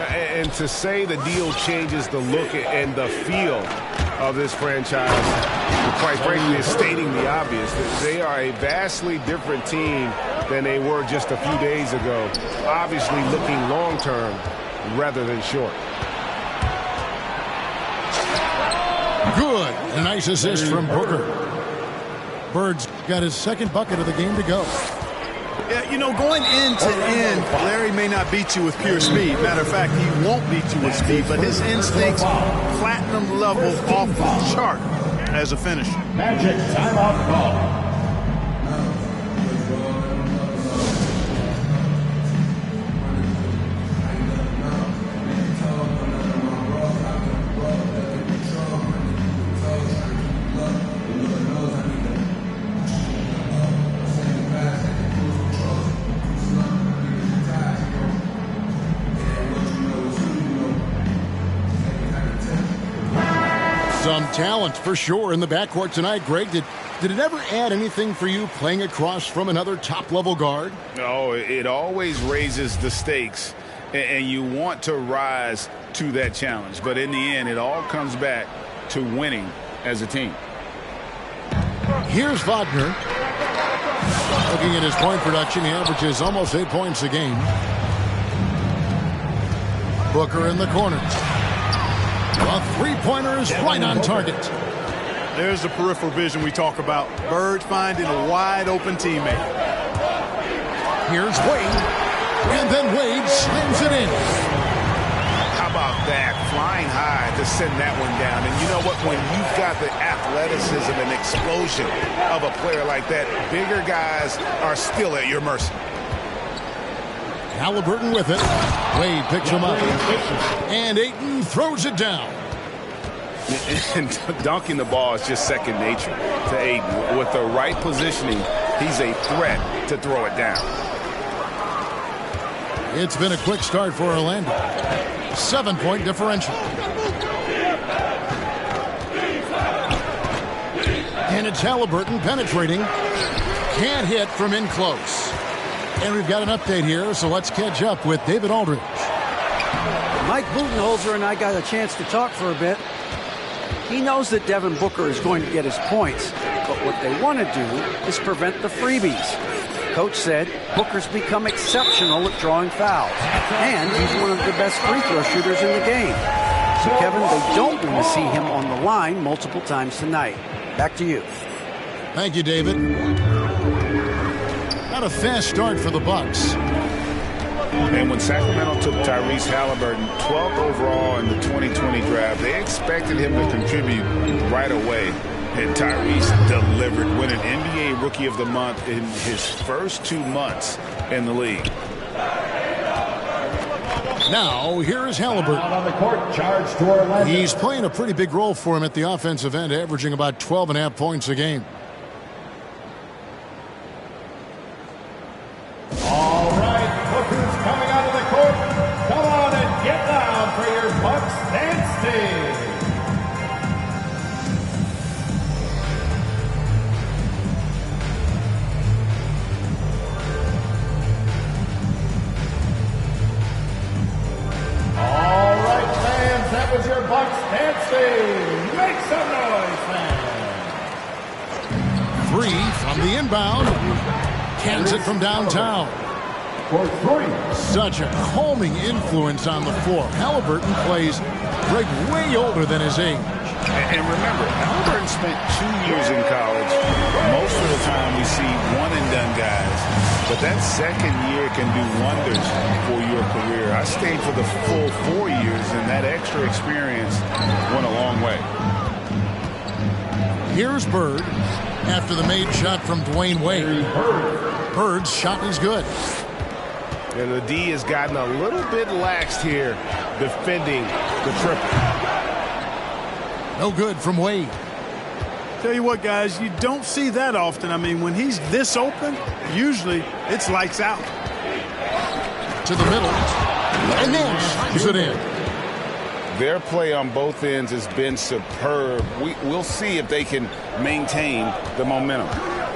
And to say the deal changes the look and the feel of this franchise, quite frankly, is stating the obvious. They are a vastly different team than they were just a few days ago. Obviously looking long-term rather than short. Good. A nice assist from Booker. Bird's got his second bucket of the game to go. Yeah, you know, going end to end, Larry may not beat you with pure speed. Matter of fact, he won't beat you with speed, but his instincts, platinum level off the chart as a finisher. Magic timeout call. Some talent for sure in the backcourt tonight. Greg, did it ever add anything for you playing across from another top-level guard? No, it always raises the stakes, and you want to rise to that challenge. But in the end, it all comes back to winning as a team. Here's Wagner. Looking at his point production, he averages almost 8 points a game. Booker in the corner. A three-pointer is right on target. There's the peripheral vision we talk about. Bird finding a wide-open teammate. Here's Wade. And then Wade slams it in. How about that? Flying high to send that one down. And you know what? When you've got the athleticism and explosion of a player like that, bigger guys are still at your mercy. Halliburton with it. Wade picks him up. And Ayton throws it down. And dunking the ball is just second nature to Ayton. With the right positioning, he's a threat to throw it down. It's been a quick start for Orlando. 7-point differential. And it's Halliburton penetrating. Can't hit from in close. And we've got an update here, so let's catch up with David Aldridge. Mike Budenholzer and I got a chance to talk for a bit. He knows that Devin Booker is going to get his points, but what they want to do is prevent the freebies. Coach said Booker's become exceptional at drawing fouls, and he's one of the best free throw shooters in the game. So, Kevin, they don't want to see him on the line multiple times tonight. Back to you. Thank you, David. Not a fast start for the Bucks. And when Sacramento took Tyrese Halliburton 12th overall in the 2020 draft, they expected him to contribute right away. And Tyrese delivered, winning NBA Rookie of the Month in his first 2 months in the league. Now, here is Halliburton. On the court, charge to Orlando. He's playing a pretty big role for him at the offensive end, averaging about 12.5 points a game. All right, Booker's coming out of the court. Come on and get down for your Bucks dance team. All right, fans, that was your Bucks dancing. Make some noise, fans. 3 from the inbound. Cans it from downtown. For 3. Such a calming influence on the floor. Halliburton plays Greg way older than his age. And remember, Halliburton spent 2 years in college. Most of the time we see one-and-done guys. But that second year can do wonders for your career. I stayed for the full 4 years, and that extra experience went a long way. Here's Bird after the made shot from Dwayne Wade. Bird's shot is good. And the D has gotten a little bit laxed here defending the triple. No good from Wade. Tell you what, guys, you don't see that often. I mean, when he's this open, usually it's lights out. To the middle. And then slams it in. Their play on both ends has been superb. We'll see if they can maintain the momentum.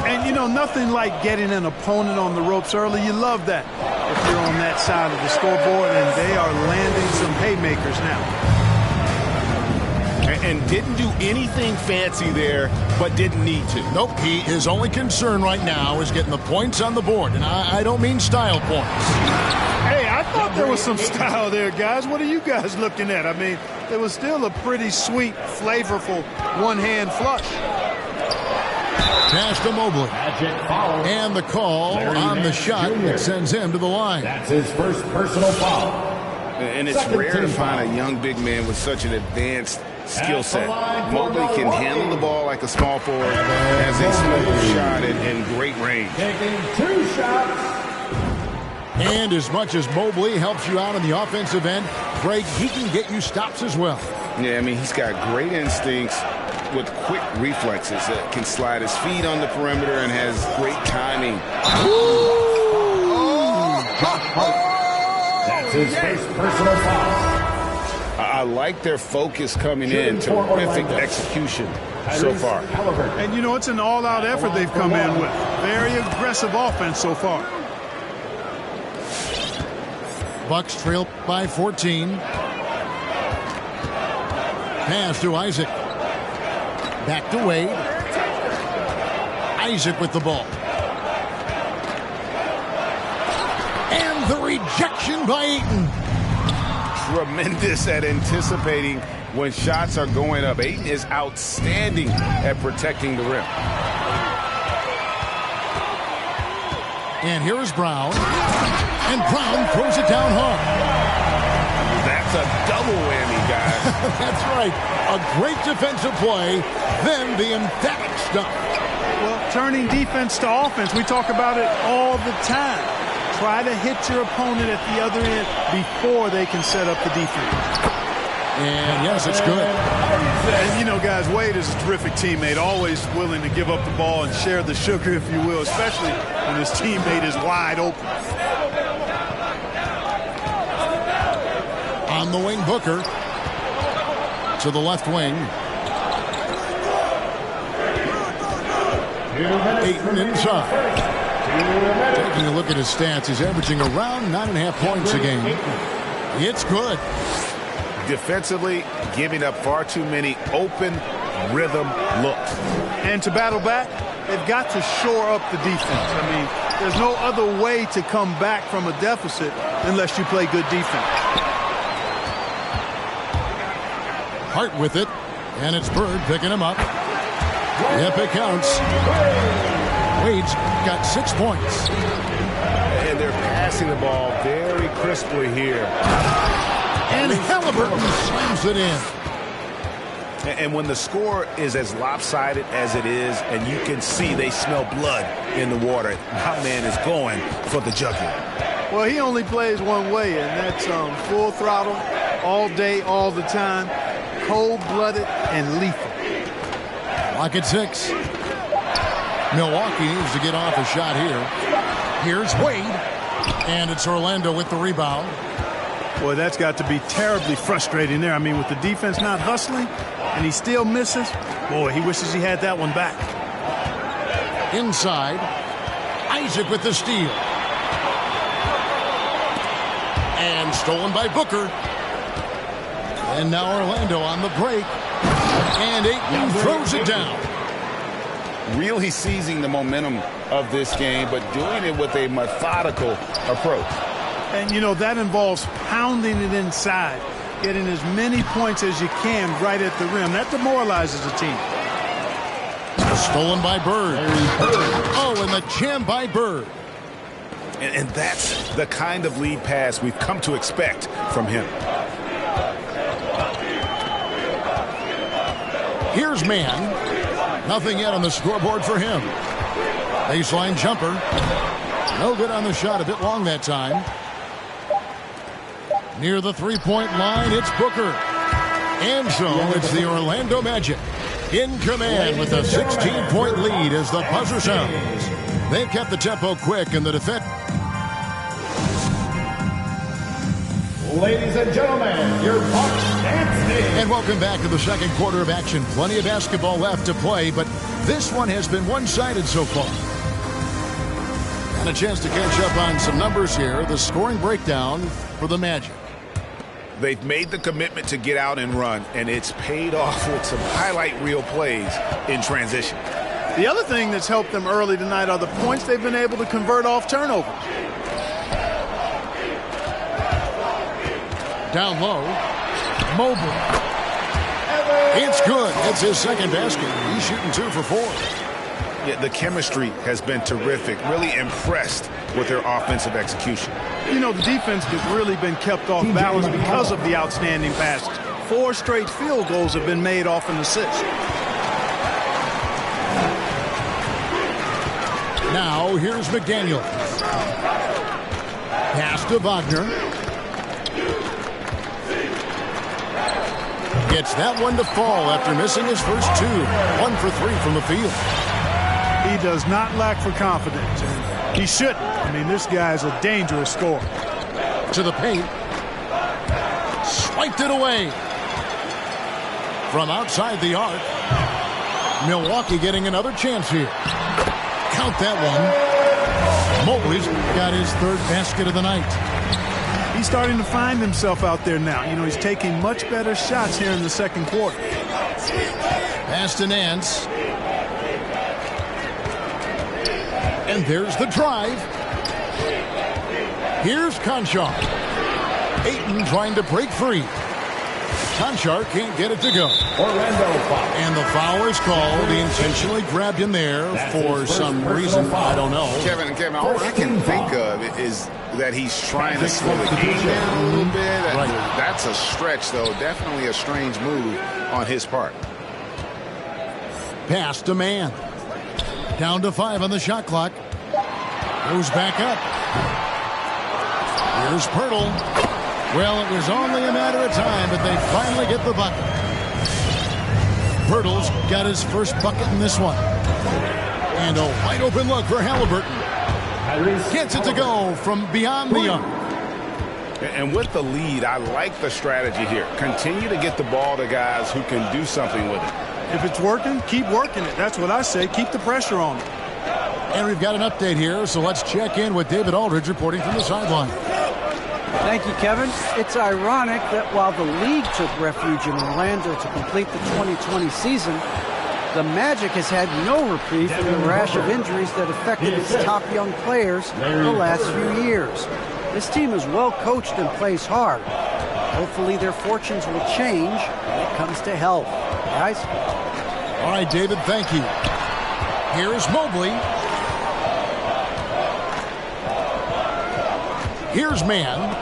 And, you know, nothing like getting an opponent on the ropes early. You love that if you're on that side of the scoreboard, and they are landing some haymakers now. And didn't do anything fancy there, but didn't need to. Nope, his only concern right now is getting the points on the board, and I don't mean style points. Hey, I thought there was some style there, guys. What are you guys looking at? I mean, it was still a pretty sweet, flavorful one-hand flush. Pass to Mobley. And the call on the shot that sends him to the line. That's his first personal foul. And it's rare to find a young big man with such an advanced skill set. Mobley can handle the ball like a small forward, has a smooth shot and great range. Taking 2 shots. And as much as Mobley helps you out on the offensive end, Greg, he can get you stops as well. Yeah, I mean, he's got great instincts with quick reflexes. Can slide his feet on the perimeter and has great timing. That's his first personal foul. I like their focus coming in. Terrific execution so far. And, you know, it's an all-out effort they've come in with. Very aggressive offense so far. Bucks trail by 14. Pass to Isaac. Back to Wade. Isaac with the ball. And the rejection by Ayton. Tremendous at anticipating when shots are going up. Ayton is outstanding at protecting the rim. And here is Brown. And Brown throws it down hard. That's a double whammy, guys. That's right. A great defensive play, then the emphatic stuff. Well, turning defense to offense, we talk about it all the time. Try to hit your opponent at the other end before they can set up the defense. And yes, it's good. And, you know, guys, Wade is a terrific teammate, always willing to give up the ball and share the sugar, if you will, especially when his teammate is wide open. On the wing, Booker. To the left wing. Ayton inside. Taking a look at his stats, he's averaging around 9.5 points a game. It's good. Defensively, giving up far too many open rhythm looks. And to battle back, they've got to shore up the defense. I mean, there's no other way to come back from a deficit unless you play good defense. Hart with it, and it's Bird picking him up. Yep, it counts. Wade's got 6 points. And they're passing the ball very crisply here. And Halliburton slams it in. And when the score is as lopsided as it is, and you can see they smell blood in the water, my man is going for the jugular. Well, he only plays one way, and that's full throttle, all day, all the time, cold-blooded and lethal. Lock at 6. Milwaukee needs to get off a shot here. Here's Wade. And it's Orlando with the rebound. Boy, that's got to be terribly frustrating there. I mean, with the defense not hustling and he still misses, boy, he wishes he had that one back. Inside. Isaac with the steal. And stolen by Booker. And now Orlando on the break. And Ayton throws it down. Really seizing the momentum of this game, but doing it with a methodical approach. And, you know, that involves pounding it inside, getting as many points as you can right at the rim. That demoralizes a team. Stolen by Bird. Oh, and the jam by Bird. And that's the kind of lead pass we've come to expect from him. Here's Mann. Nothing yet on the scoreboard for him. Baseline jumper. No good on the shot. A bit long that time. Near the three-point line, it's Booker. And so it's the Orlando Magic in command with a 16-point lead as the buzzer sounds. They've kept the tempo quick and the defense. Ladies and gentlemen, your Bucks dancing. And welcome back to the second quarter of action. Plenty of basketball left to play, but this one has been one-sided so far. And a chance to catch up on some numbers here. The scoring breakdown for the Magic. They've made the commitment to get out and run, and it's paid off with some highlight reel plays in transition. The other thing that's helped them early tonight are the points they've been able to convert off turnovers. Down low, Mobley. It's good. It's his second basket. He's shooting 2 for 4. Yeah, the chemistry has been terrific. Really impressed with their offensive execution. You know, the defense has really been kept off balance because of the outstanding passes. 4 straight field goals have been made off an assist. Now, here's McDaniel. Pass to Wagner. Gets that one to fall after missing his first 2. 1 for 3 from the field. He does not lack for confidence, and he shouldn't. I mean, this guy's a dangerous scorer. To the paint. Swiped it away. From outside the arc. Milwaukee getting another chance here. Count that one. Mobley's got his 3rd basket of the night. He's starting to find himself out there now. You know, he's taking much better shots here in the second quarter. Pass to Nance. And there's the drive. Here's Conchar. Ayton trying to break free. Conchar can't get it to go. Orlando foul. And the foul is called. He intentionally grabbed him there for some reason. I don't know. Kevin, all I can think of is that he's trying to slow the game down a little bit. Right. That's a stretch, though. Definitely a strange move on his part. Pass to Man. Down to 5 on the shot clock. Goes back up. Here's Pirtle. Well, it was only a matter of time, but they finally get the bucket. Pirtle's got his first bucket in this one. And a wide open look for Halliburton. Gets it to go from beyond the arc. And with the lead, I like the strategy here. Continue to get the ball to guys who can do something with it. If it's working, keep working it. That's what I say. Keep the pressure on it. And we've got an update here, so let's check in with David Aldridge reporting from the sideline. Thank you, Kevin. It's ironic that while the league took refuge in Orlando to complete the 2020 season, the Magic has had no reprieve from the rash of injuries that affected its top young players the last few years. This team is well coached and plays hard. Hopefully their fortunes will change when it comes to health. Guys? All right, David, thank you. Here's Mobley. Here's Man.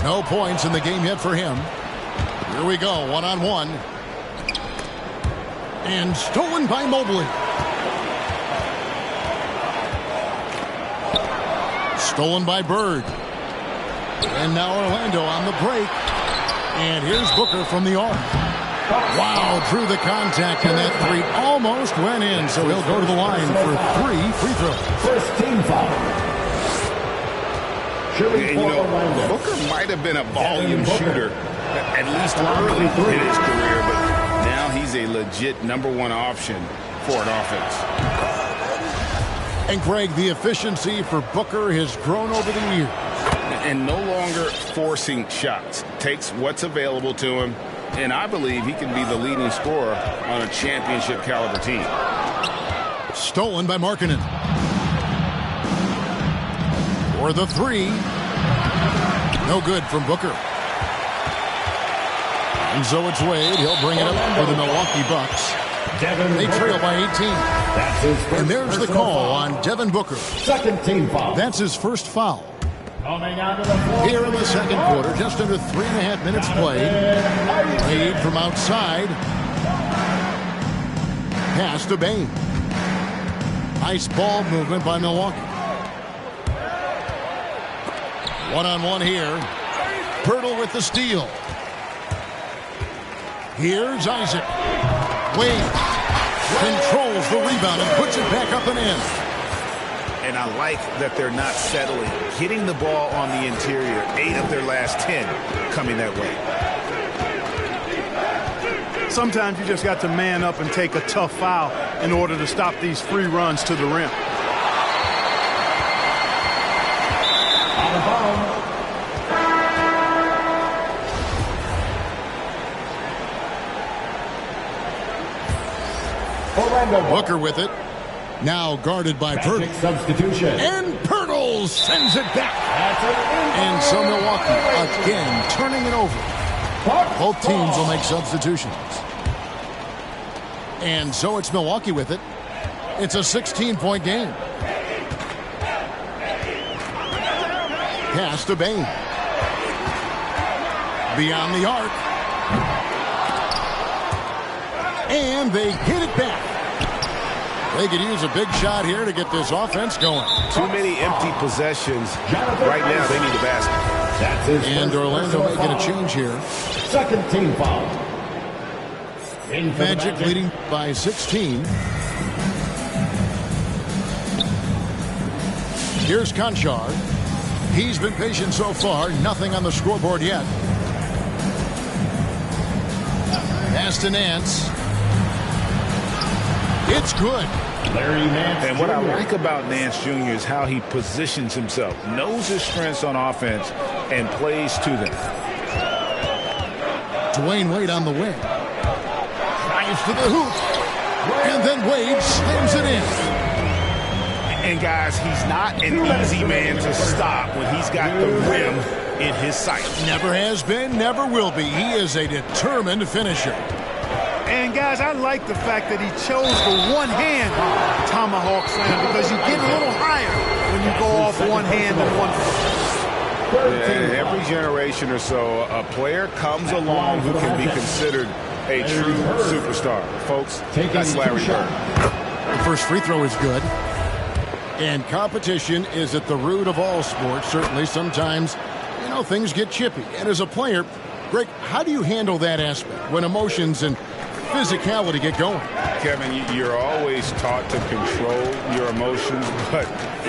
No points in the game yet for him. Here we go, one-on-one. And stolen by Mobley. Stolen by Bird. And now Orlando on the break. And here's Booker from the arc. Wow, through the contact, and that 3 almost went in. So he'll go to the line for 3 free throws. First team foul. Booker might have been a volume shooter, at least early in his career, but now he's a legit #1 option for an offense. And Greg, the efficiency for Booker has grown over the years. And no longer forcing shots. Takes what's available to him, and I believe he can be the leading scorer on a championship caliber team. Stolen by Markkanen. For the 3. No good from Booker. And so it's Wade. He'll bring it up for the Milwaukee Bucks. They trail by 18. And there's the call on Devin Booker. Second team foul. That's his first foul. Coming onto the floor. Here in the second quarter, just under 3.5 minutes played. Wade from outside. Pass to Bane. Nice ball movement by Milwaukee. One-on-one here. Pirtle with the steal. Here's Isaac. Wade controls the rebound and puts it back up and in. and I like that they're not settling. Getting the ball on the interior, 8 of their last 10 coming that way. Sometimes you just got to man up and take a tough foul in order to stop these free runs to the rim. Out of bounds. Booker with it. Now guarded by Purtle. Substitution. And Purtle sends it back. And so Milwaukee again turning it over. Both teams will make substitutions. And so it's Milwaukee with it. It's a 16-point game. Pass to Bain. Beyond the arc. And they hit it back. They could use a big shot here to get this offense going. Too many empty possessions. Right now, they need a basket. And Orlando may get a change here. Second team foul. Magic leading by 16. Here's Conchar. He's been patient so far. Nothing on the scoreboard yet. Pass to Nance. It's good. Larry Nance And what I Jr. like about Nance Jr. is how he positions himself, knows his strengths on offense, and plays to them. Dwayne Wade on the wing. Drives to the hoop. And then Wade slams it in. And guys, he's not an easy man to stop when he's got the rim in his sight. Never has been, never will be. He is a determined finisher. And, guys, I like the fact that he chose the one-hand tomahawk slam because you get a little higher when you go off one hand and one foot. Yeah, every generation or so, a player comes along who can be considered a true superstar. Folks, that's Larry Bird. The first free throw is good. And competition is at the root of all sports. Certainly, sometimes, things get chippy. And as a player, Greg, how do you handle that aspect when emotions and physicality get going? Kevin, you're always taught to control your emotions, but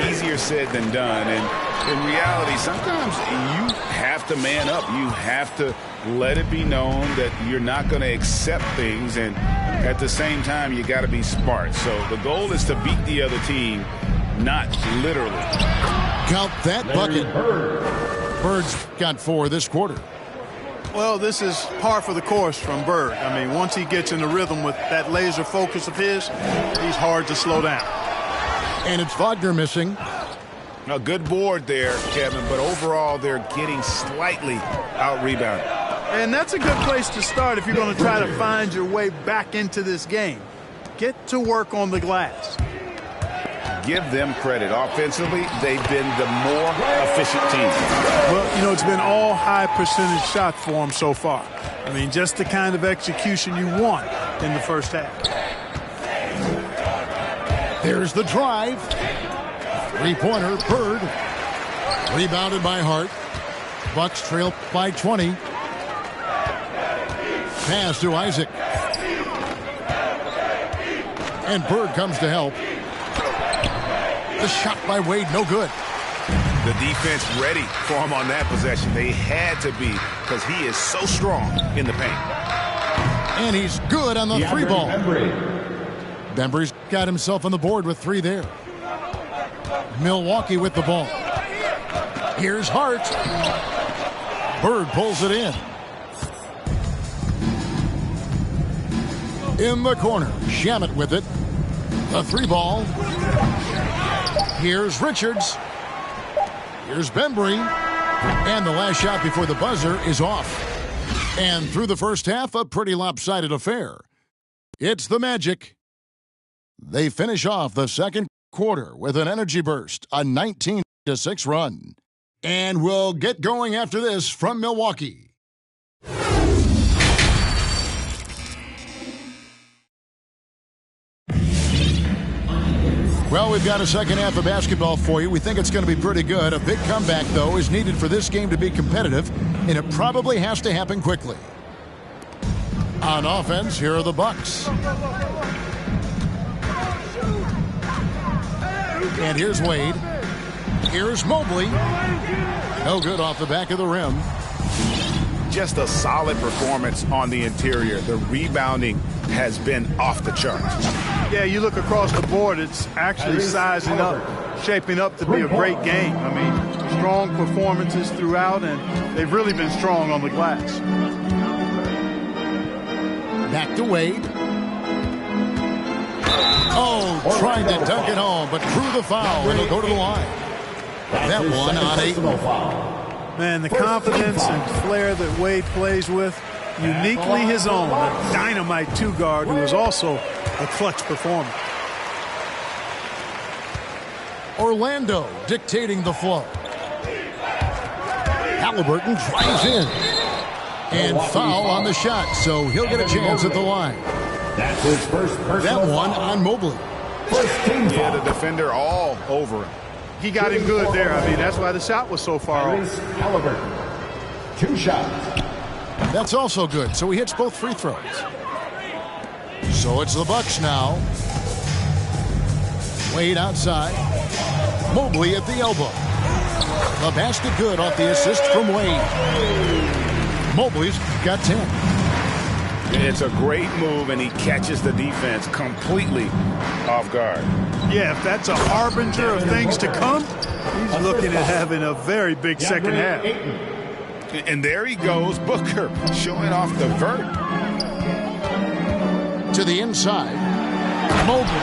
easier said than done. And in reality, sometimes you have to man up. You have to let it be known that you're not going to accept things. And at the same time, you got to be smart. So the goal is to beat the other team, not literally. Count that bucket. Bird's got 4 this quarter. Well, this is par for the course from Bird. I mean, once he gets in the rhythm with that laser focus of his, he's hard to slow down. And it's Wagner missing. A good board there, Kevin, but overall they're getting slightly out-rebounded. And that's a good place to start if you're going to try to find your way back into this game. Get to work on the glass. Give them credit. Offensively, they've been the more efficient team. Well, it's been all high percentage shots for them so far. I mean, just the kind of execution you want in the first half. There's the drive. Three-pointer, Bird. Rebounded by Hart. Bucks trail by 20. Pass to Isaac. And Bird comes to help. The shot by Wade, no good. The defense ready for him on that possession. They had to be because he is so strong in the paint. And he's good on the three ball. Bembry's got himself on the board with 3 there. Milwaukee with the ball. Here's Hart. Bird pulls it in. In the corner, Shamet with it. The 3 ball. Here's Richards. Here's Bembry. And the last shot before the buzzer is off. And through the first half, a pretty lopsided affair. It's the Magic. They finish off the second quarter with an energy burst, a 19-6 run. And we'll get going after this from Milwaukee. Well, we've got a second half of basketball for you. We think it's going to be pretty good. A big comeback, though, is needed for this game to be competitive, and it probably has to happen quickly. On offense, here are the Bucks. And here's Wade. Here's Mobley. No good off the back of the rim. Just a solid performance on the interior. The rebounding has been off the charts. Yeah, you look across the board, it's actually sizing up, shaping up to be a great game. I mean, strong performances throughout, and they've really been strong on the glass. Back to Wade. Oh, tried to dunk it home, but drew the foul, and he'll go to the line. That one on Ayton. Man, the confidence and flair that Wade plays with, uniquely his own. A dynamite two-guard who is also a clutch performer. Orlando dictating the flow. Halliburton drives in. And foul on the shot, so he'll get a chance at the line. That's his first personal That one foul. on Mobley. First team Yeah, foul. the defender all over him. He got him good there. I mean, that's why the shot was so far off. Tyrese Halliburton. 2 shots. That's also good, so he hits both free throws. So it's the Bucks now. Wade outside. Mobley at the elbow. The basket good off the assist from Wade. Mobley's got 10. It's a great move, and he catches the defense completely off guard. Yeah, if that's a harbinger of things to come, he's looking at having a very big second half. And there he goes, Booker, showing off the vert. To the inside. Mobley.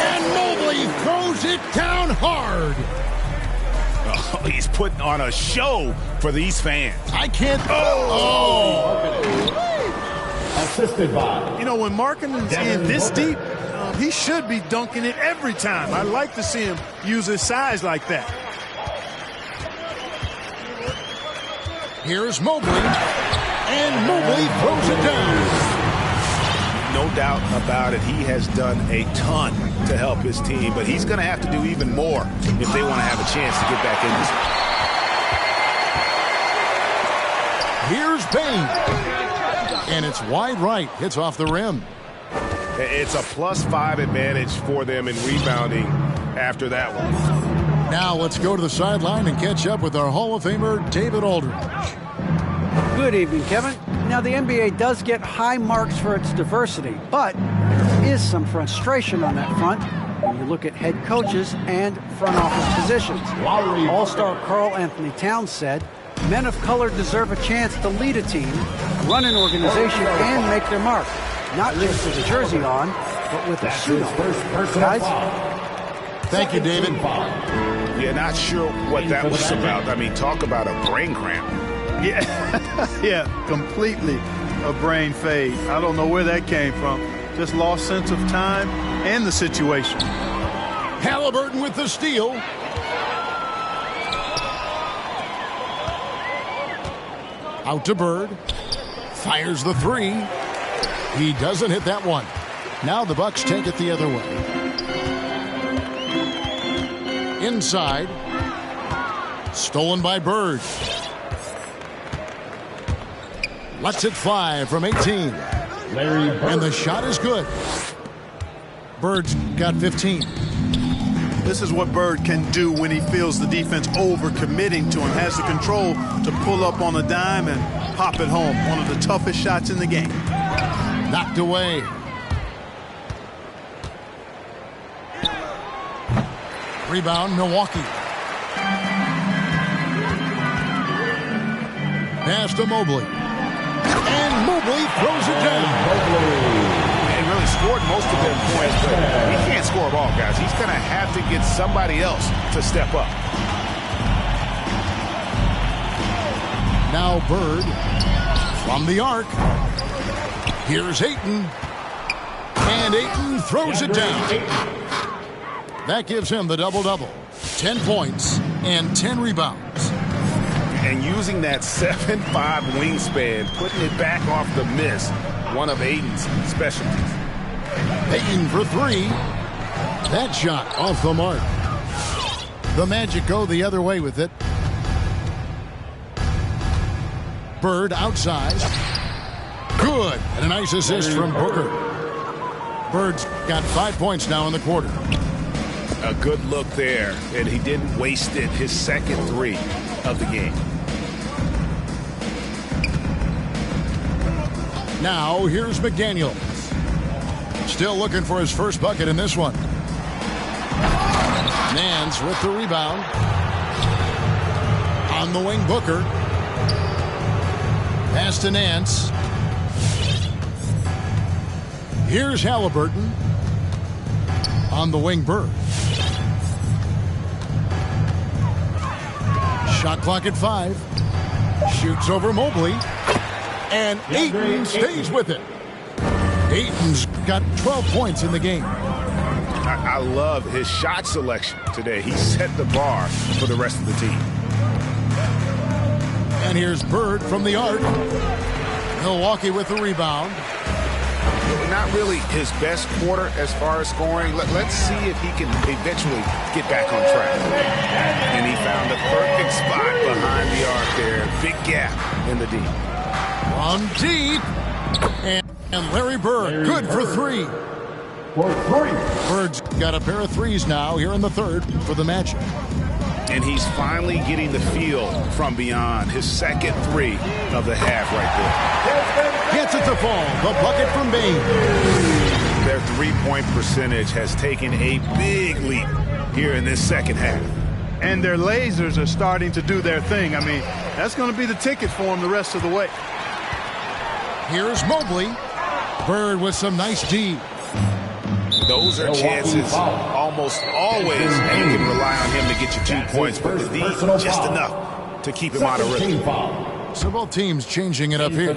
And Mobley throws it down hard. Oh, he's putting on a show for these fans. I can't. Assisted by. You know, when Markkanen's in this deep, he should be dunking it every time. I like to see him use his size like that. Here's Mobley. And Mobley throws it down. No doubt about it, he has done a ton to help his team, but he's going to have to do even more if they want to have a chance to get back in this. Here's Bain. And it's wide right. Hits off the rim. It's a +5 advantage for them in rebounding after that one. Now let's go to the sideline and catch up with our Hall of Famer, David Aldridge. Good evening, Kevin. Now, the NBA does get high marks for its diversity, but there is some frustration on that front when you look at head coaches and front office positions. All-star Karl Anthony Towns said, men of color deserve a chance to lead a team, run an organization, and make their mark, not just with a jersey on, but with a suit on. Guys? Thank you, David. Yeah, not sure what that was about. I mean, talk about a brain cramp. Yeah, yeah, completely a brain fade. I don't know where that came from. Just lost sense of time and the situation. Halliburton with the steal. Out to Bird. Fires the three. He doesn't hit that one. Now the Bucks take it the other way. Inside. Stolen by Bird. Lets it fly from 18. And the shot is good. Bird's got 15. This is what Bird can do when he feels the defense over-committing to him. Has the control to pull up on a dime and pop it home. One of the toughest shots in the game. Knocked away. Rebound, Milwaukee. Pass to Mobley. And Mobley throws it down. And really scored most of their points, but he can't score them all, guys. He's going to have to get somebody else to step up. Now Bird from the arc. Here's Ayton. And Ayton throws it down. That gives him the double-double. 10 points and 10 rebounds. And using that 7'5" wingspan, putting it back off the miss, one of Ayton's specialties. Ayton for three. That shot off the mark. The Magic go the other way with it. Bird outside. Good. And a nice assist from Booker. Bird's got 5 points now in the quarter. A good look there, and he didn't waste it. His second three of the game. Now here's McDaniel. Still looking for his first bucket in this one. Nance with the rebound. On the wing, Booker. Pass to Nance. Here's Halliburton. On the wing, Bird. Shot clock at 5. Shoots over Mobley. And Ayton stays with it. Ayton's got 12 points in the game. I love his shot selection today. He set the bar for the rest of the team. And here's Bird from the arc. Milwaukee with the rebound. Not really his best quarter as far as scoring. Let's see if he can eventually get back on track. And he found the perfect spot behind the arc there. Big gap in the D. From deep. And Larry Bird, good for 3. Bird's got a pair of threes now here in the third for the Magic. And he's finally getting the feel from beyond. His second three of the half right there. Gets it to fall. The bucket from Bain. Their three-point percentage has taken a big leap here in this second half. And their lasers are starting to do their thing. I mean, that's going to be the ticket for them the rest of the way. Here's Mobley. Bird with some nice D. Those are chances almost always you can rely on him to get you 2 points, but the D just enough to keep him out of rhythm. So both teams changing it up here.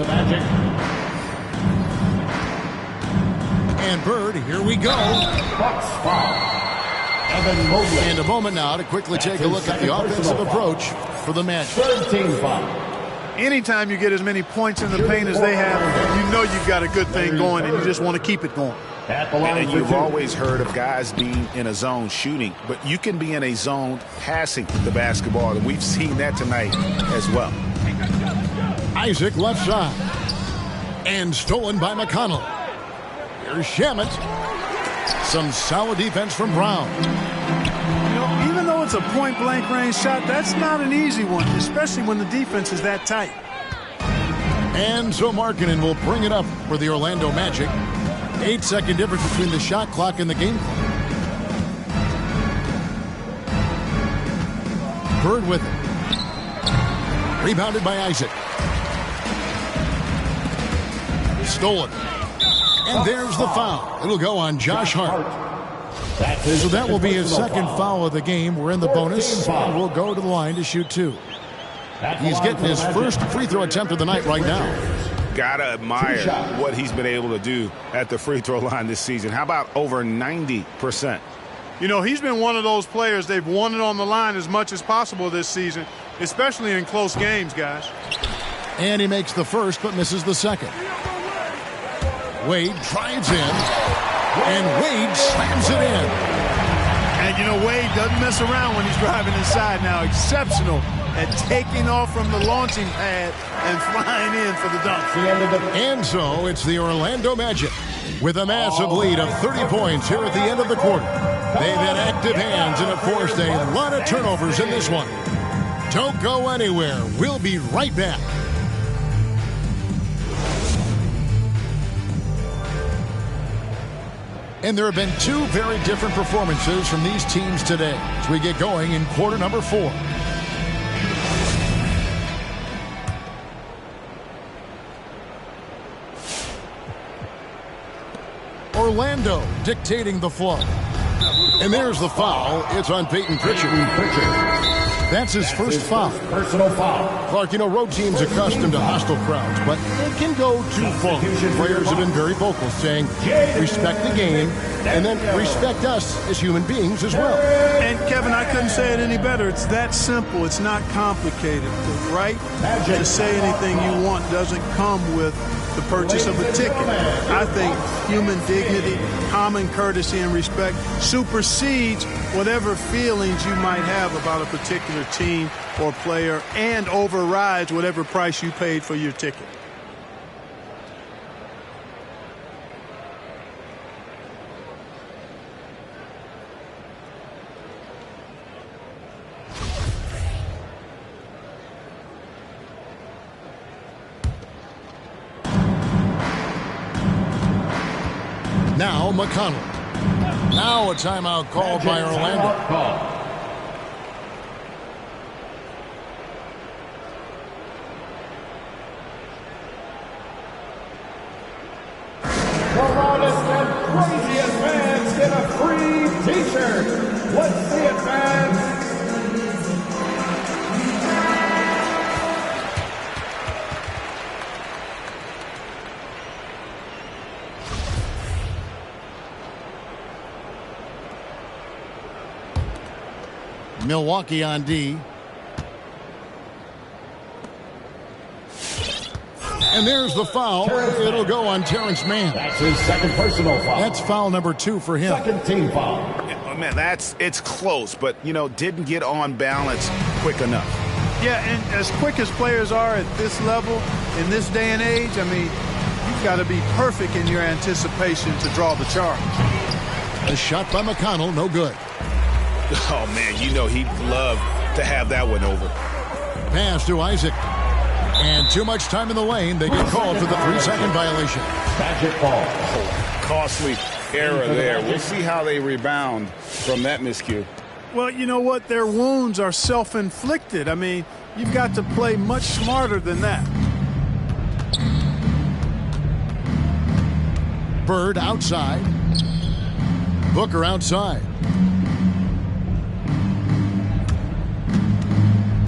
And Bird, here we go. And a moment now to quickly take a look at the offensive approach for the match. Anytime you get as many points in the paint as they have, you know you've got a good thing going, and you just want to keep it going. And you've always heard of guys being in a zone shooting, but you can be in a zone passing the basketball, and we've seen that tonight as well. Isaac left side. And stolen by McConnell. Here's Shamet. Some solid defense from Brown. You know, even though it's a point-blank range shot, that's not an easy one, especially when the defense is that tight. And so Markkanen will bring it up for the Orlando Magic. 8-second difference between the shot clock and the game clock. Bird with it. Rebounded by Isaac. Stolen. And there's the foul. It'll go on Josh Hart. So that will be his second foul of the game. We're in the bonus. And we'll go to the line to shoot 2. He's getting his first free throw attempt of the night right now. Gotta admire what he's been able to do at the free throw line this season. How about over 90%? You know, he's been one of those players, they've won it on the line as much as possible this season, especially in close games, guys. And he makes the first but misses the second. Wade drives in, and Wade slams it in. And, you know, Wade doesn't mess around when he's driving inside now. Exceptional at taking off from the launching pad and flying in for the dunk. And so it's the Orlando Magic with a massive lead of 30 points here at the end of the quarter. They've had active hands and have forced a lot of turnovers in this one. Don't go anywhere. We'll be right back. And there have been 2 very different performances from these teams today as we get going in quarter number 4. Orlando dictating the flow. And there's the foul. It's on Peyton Pritchard. That's his first foul. Personal foul. Clark, you know, road teams accustomed to hostile crowds, but it can go too far. Players have been very vocal, saying respect the game and then respect us as human beings as well. And, Kevin, I couldn't say it any better. It's that simple. It's not complicated. The right to say anything you want doesn't come with the purchase of a ticket. I think human dignity, common courtesy, and respect supersedes whatever feelings you might have about a particular team or player and overrides whatever price you paid for your ticket. Now McConnell. Now a timeout called by Orlando. The loudest and craziest fans get a free t-shirt. Let's see it, fans. Milwaukee on D. And there's the foul. It'll go on Terrence Mann. That's his second personal foul. That's foul number 2 for him. Second team foul. Yeah, man, it's close, but, didn't get on balance quick enough. Yeah, and as quick as players are at this level, in this day and age, I mean, you've got to be perfect in your anticipation to draw the charge. A shot by McConnell, no good. Oh, man, he'd love to have that one over. Pass to Isaac. And too much time in the lane. They get called for the 3-second violation. Magic ball. Oh, costly error there. We'll see how they rebound from that miscue. Well, you know what? Their wounds are self-inflicted. I mean, you've got to play much smarter than that. Bird outside. Booker outside.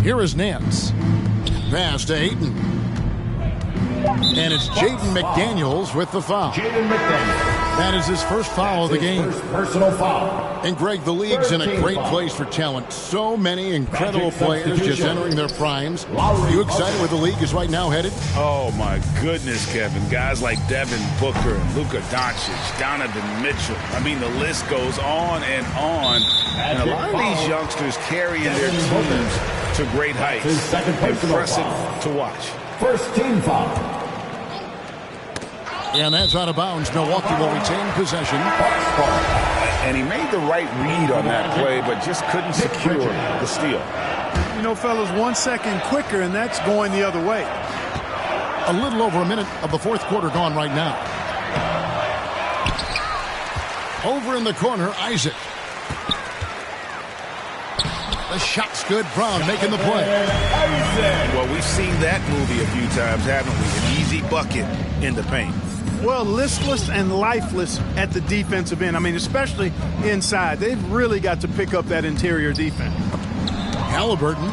Here is Nance. Pass to Ayton. And it's Jaden McDaniels with the foul. Jaden McDaniels. That is his first foul of the game. First personal foul. And Greg, the league's in a great place for talent. So many incredible players just entering their primes. You excited where the league is right now headed? Oh, my goodness, Kevin. Guys like Devin Booker, Luka Doncic, Donovan Mitchell. I mean, the list goes on and on. And a lot of these youngsters carrying their teams to great heights. Impressive to watch. First team foul. And that's out of bounds. Milwaukee will retain possession. And he made the right read on that play, but just couldn't secure the steal. You know, fellas, 1 second quicker, and that's going the other way. A little over a minute of the fourth quarter gone right now. Over in the corner, Isaac. The shot's good. Brown making the play. Well, we've seen that movie a few times, haven't we? An easy bucket in the paint. Well, listless and lifeless at the defensive end. I mean, especially inside. They've really got to pick up that interior defense. Halliburton.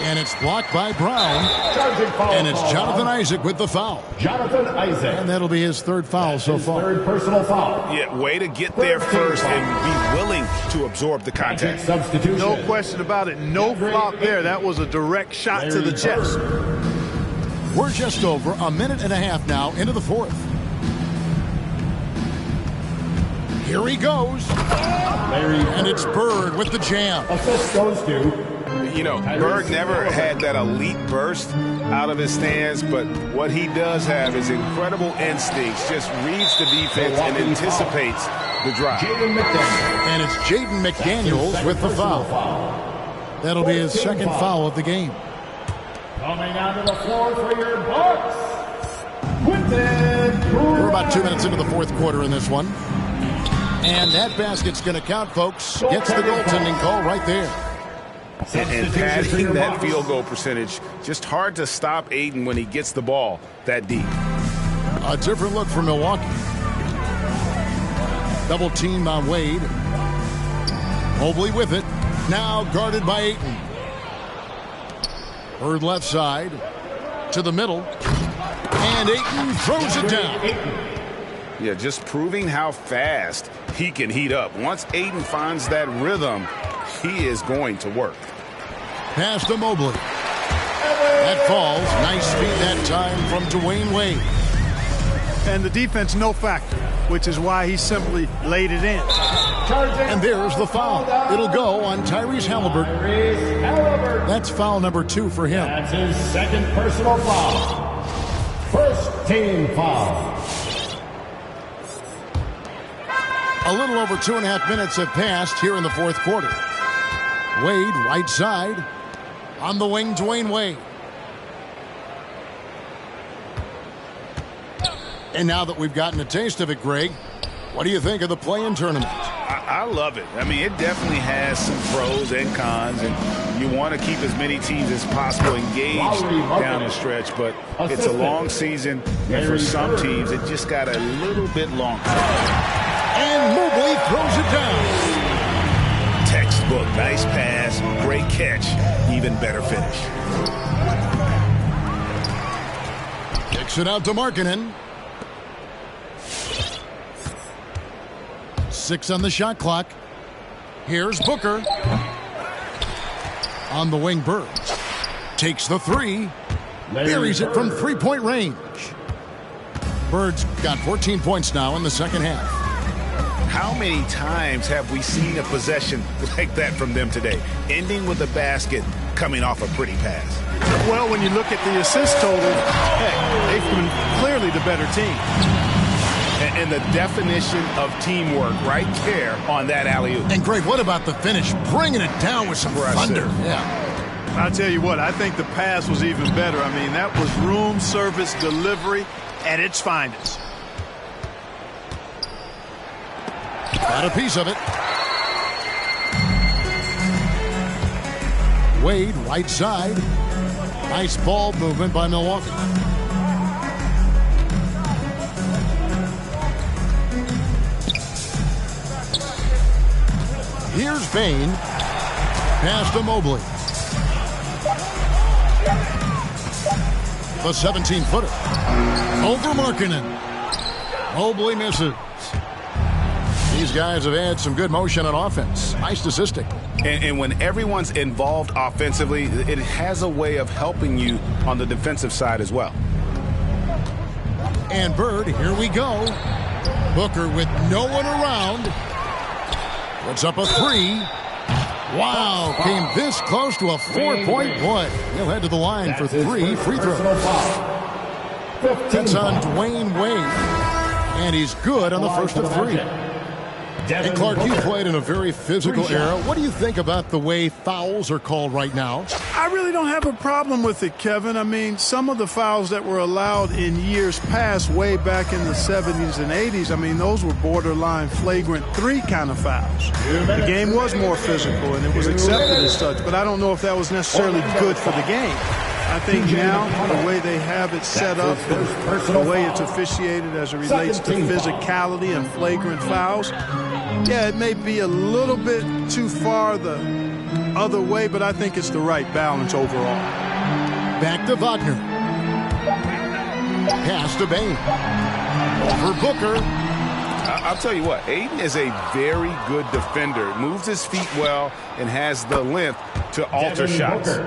And it's blocked by Brown. And it's Jonathan Isaac with the foul. Jonathan Isaac. And that'll be his third foul so far. Third personal foul. Yeah, way to get there first and be willing to absorb the contact. Substitution. No question about it. No flop there. That was a direct shot to the chest. We're just over a minute and a half now into the fourth. Here he goes. And it's Bird with the jam. Assist goes to... Bird never had that elite burst out of his stance, but what he does have is incredible instincts, just reads the defense and anticipates the drive. And it's Jaden McDaniels with the foul. That'll be his second foul of the game. Coming out to the floor for your Bucks, Quentin. We're about 2 minutes into the fourth quarter in this one. And that basket's going to count, folks. Gets the goaltending call right there. And padding that field goal percentage, just hard to stop Ayton when he gets the ball that deep. A different look for Milwaukee. Double team on Wade. Mobley with it. Now guarded by Ayton. Bird left side. To the middle. And Ayton throws it down. Yeah, just proving how fast he can heat up. Once Ayton finds that rhythm, he is going to work. Pass to Mobley. That falls. Nice feed that time from Dwayne Wade. And the defense no factor, which is why he simply laid it in. And there's the foul. It'll go on Tyrese Halliburton. That's foul number 2 for him. That's his second personal foul. First team foul. A little over 2.5 minutes have passed here in the fourth quarter. Wade, right side. On the wing, Dwayne Wade. And now that we've gotten a taste of it, Greg, what do you think of the play-in tournament? I love it. I mean, it definitely has some pros and cons, and you want to keep as many teams as possible engaged down the stretch, but it's a long season, and for some teams, it just got a little bit longer. And Mobley throws it down. Textbook, nice pass, great catch, even better finish. Kicks it out to Markkanen. 6 on the shot clock. Here's Booker. On the wing, Bird. Takes the 3. Buries it from three-point range. Bird's got 14 points now in the second half. How many times have we seen a possession like that from them today, ending with a basket coming off a pretty pass? Well, when you look at the assist total, heck, they've been clearly the better team. And the definition of teamwork right there on that alley-oop. And Greg, what about the finish? Bringing it down with some thunder. Yeah. I'll tell you what, I think the pass was even better. I mean, that was room service delivery at its finest. Got a piece of it. Wade, right side. Nice ball movement by Milwaukee. Here's Bain. Pass to Mobley. The 17-footer. Over Markkanen. Mobley misses. These guys have had some good motion on offense. Nice assisting. And when everyone's involved offensively, it has a way of helping you on the defensive side as well. And Bird, here we go. Booker with no one around. Puts up a 3. Wow, came this close to a 4-point play. He'll head to the line for 3 free throws. That's on Dwayne Wade. And he's good on the first of 3. And Clark, you played in a very physical era. What do you think about the way fouls are called right now? I really don't have a problem with it, Kevin. I mean, some of the fouls that were allowed in years past, way back in the 70s and 80s, I mean, those were borderline flagrant 3 kind of fouls. The game was more physical, and it was accepted as such, but I don't know if that was necessarily good for the game. I think now, the way they have it set up, and the way it's officiated as it relates to physicality and flagrant fouls, yeah, it may be a little bit too far the other way, but I think it's the right balance overall. Back to Wagner. Pass to Bain. Over Booker. I'll tell you what, Aiden is a very good defender. Moves his feet well and has the length to alter shots.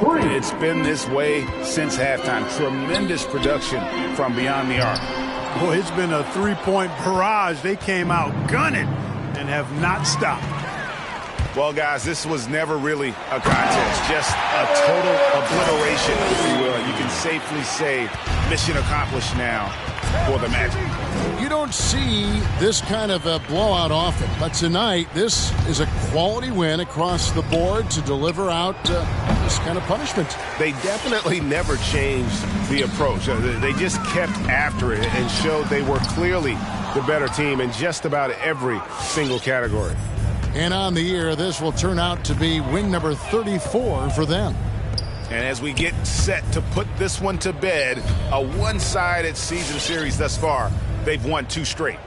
It's been this way since halftime. Tremendous production from beyond the arc. Boy, it's been a 3-point barrage. They came out gunning and have not stopped. Well, guys, this was never really a contest, just a total obliteration, if you will. You can safely say mission accomplished now for the Magic. You don't see this kind of a blowout often, but tonight this is a quality win across the board to deliver out this kind of punishment. They definitely never changed the approach. They just kept after it and showed they were clearly the better team in just about every single category. And on the year, this will turn out to be win number 34 for them. And as we get set to put this one to bed, a one-sided season series thus far, they've won 2 straight.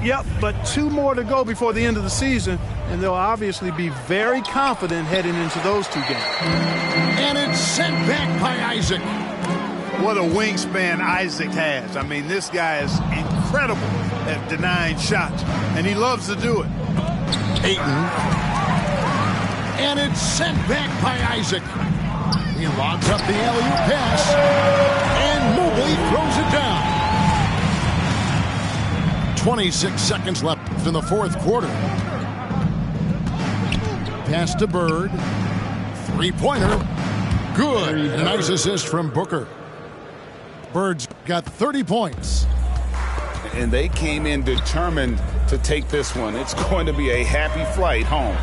Yep, but 2 more to go before the end of the season, and they'll obviously be very confident heading into those 2 games. And it's sent back by Isaac. What a wingspan Isaac has. I mean, this guy is incredible at denying shots, and he loves to do it. Ayton. And it's sent back by Isaac. He logs up the alley-oop pass, and Mobley throws it down. 26 seconds left in the 4th quarter. Pass to Bird. 3-pointer. Good. And a nice assist from Booker. Bird's got 30 points. And they came in determined to take this one. It's going to be a happy flight home.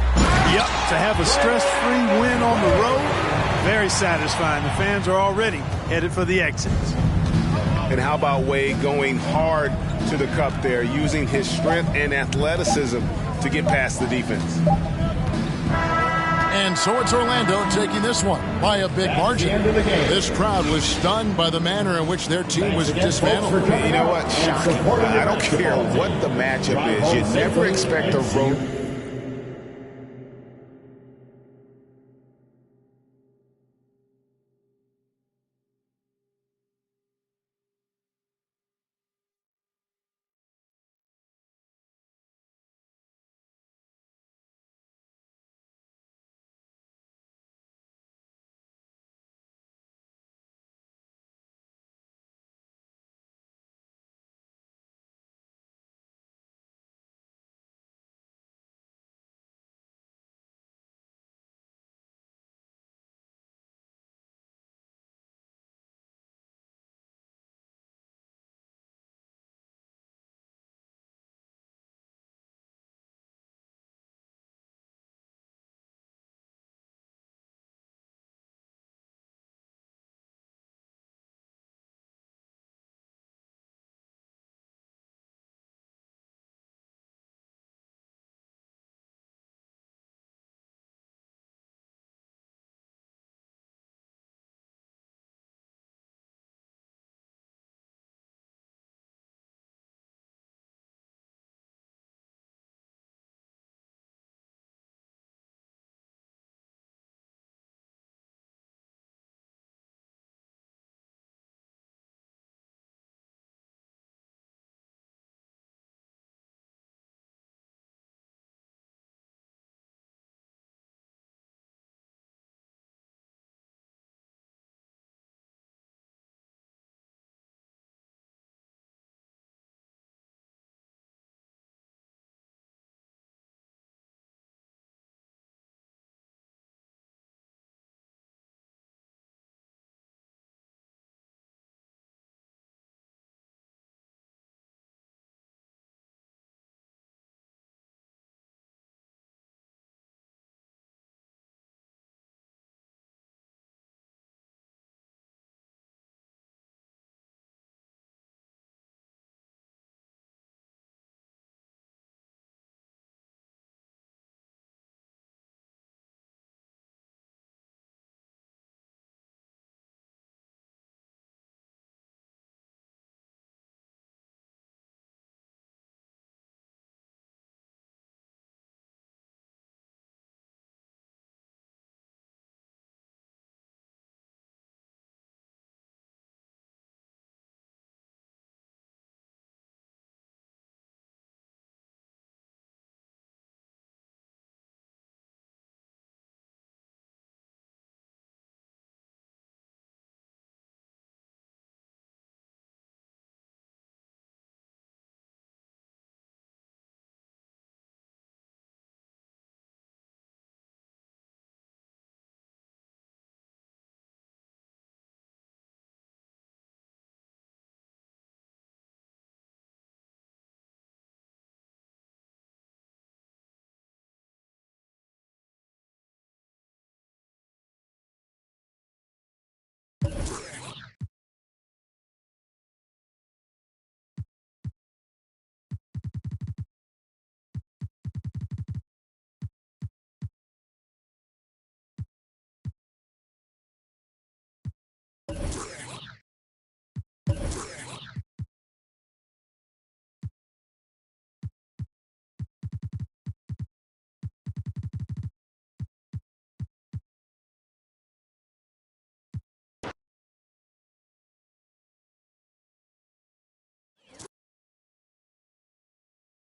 Yep, to have a stress-free win on the road, very satisfying. The fans are already headed for the exits. And how about Wade going hard to the cup there, using his strength and athleticism to get past the defense. And so it's Orlando taking this one by a big margin. This crowd was stunned by the manner in which their team was dismantled. You know what? Shocking. I don't care what the matchup is. You never expect a road